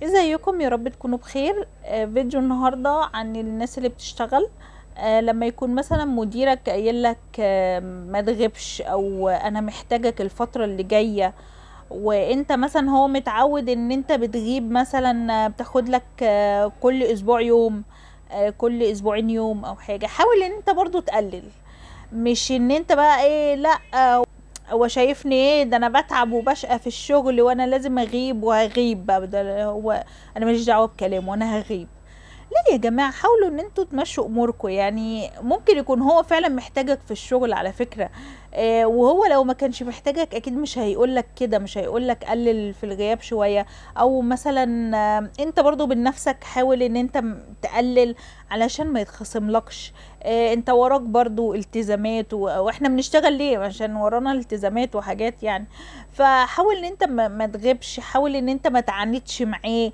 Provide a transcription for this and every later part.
ازيكم؟ يا رب تكونوا بخير. فيديو النهارده عن الناس اللي بتشتغل. لما يكون مثلا مديرك قايل لك ما تغيبش، او انا محتاجك الفتره اللي جايه، وانت مثلا هو متعود ان انت بتغيب، مثلا بتاخد لك كل اسبوع يوم، كل اسبوعين يوم او حاجه. حاول ان انت برضو تقلل، مش ان انت بقى ايه، لا هو شايفني ايه ده، انا بتعب وبشقى في الشغل وانا لازم اغيب وهغيب بقى، ده هو انا ماليش دعوه بكلامه وانا هغيب. لا يا جماعة، حاولوا ان انتوا تمشوا اموركم. يعني ممكن يكون هو فعلا محتاجك في الشغل على فكرة. وهو لو ما كانش محتاجك اكيد مش هيقولك كده، مش هيقولك قلل في الغياب شوية. او مثلا انت برضو بنفسك حاول ان انت تقلل علشان ما يتخصملكش. انت وراك برضو التزامات، واحنا بنشتغل ليه؟ عشان ورانا التزامات وحاجات يعني. فحاول ان انت ما تغيبش، حاول ان انت ما تعاندش معاه.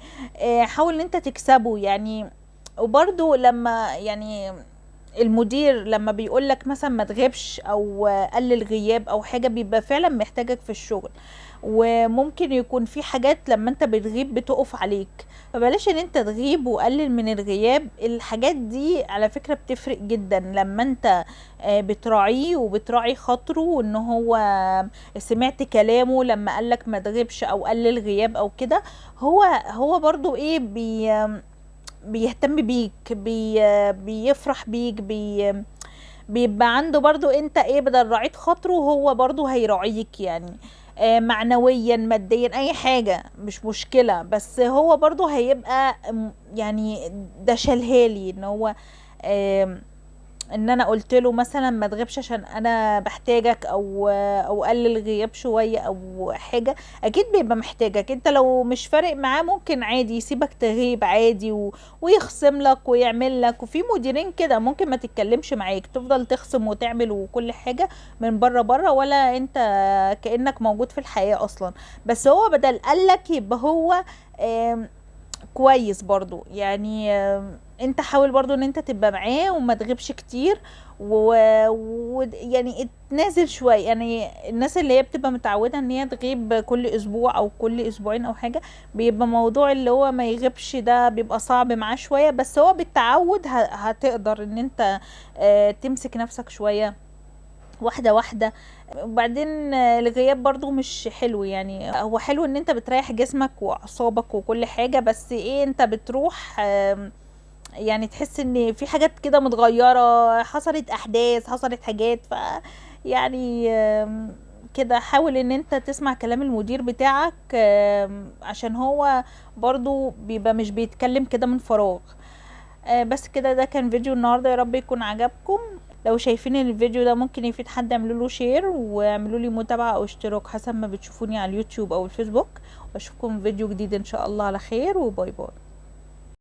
حاول ان انت تكسبه يعني. وبرضو لما يعني المدير لما بيقولك مثلا ما تغيبش او قلل غياب او حاجة، بيبقى فعلا محتاجك في الشغل. وممكن يكون في حاجات لما انت بتغيب بتقف عليك، فبلاش ان انت تغيب وقلل من الغياب. الحاجات دي على فكرة بتفرق جدا لما انت بتراعيه وبتراعي خاطره، ان هو سمعت كلامه لما قالك ما تغيبش او قلل غياب او كده. هو برضو ايه بيهتم بيك، بيفرح بيك، بيبقى عنده برضو انت ايه، بدل راعيت خاطره هو برضو هيراعيك يعني. معنويا ماديا اي حاجة مش مشكلة، بس هو برضو هيبقى يعني ده شالهالي ان هو ان انا قلت له مثلا ما تغيبش عشان انا بحتاجك، او قلل الغياب شويه او حاجه. اكيد بيبقى محتاجك انت، لو مش فارق معاه ممكن عادي يسيبك تغيب عادي ويخصم لك ويعمل لك. وفي مديرين كده ممكن ما تتكلمش معاك، تفضل تخصم وتعمل وكل حاجه من بره بره، ولا انت كأنك موجود في الحياه اصلا. بس هو بدل قالك يبقى هو كويس برضو يعني. انت حاول برضو ان انت تبقى معاه وما تغيبش كتير، يعني تنازل شوية. يعني الناس اللي هي بتبقى متعودة ان هي تغيب كل اسبوع او كل اسبوعين او حاجة، بيبقى موضوع اللي هو ما يغيبش ده بيبقى صعب معاه شوية. بس هو بالتعود هتقدر ان انت تمسك نفسك شوية، واحدة واحدة. وبعدين الغياب برضو مش حلو. يعني هو حلو ان انت بتريح جسمك واعصابك وكل حاجة، بس ايه، انت بتروح يعني تحس ان في حاجات كده متغيرة، حصلت احداث، حصلت حاجات. يعني كده حاول ان انت تسمع كلام المدير بتاعك، عشان هو برضو بيبقى مش بيتكلم كده من فراغ. بس كده، ده كان فيديو النهارده، يا رب يكون عجبكم. لو شايفين ان الفيديو ده ممكن يفيد حد، اعملوا له شير واعملوا لي متابعة او اشتراك حسب ما بتشوفوني على اليوتيوب او الفيسبوك. واشوفكم في فيديو جديد ان شاء الله على خير، وباي باي.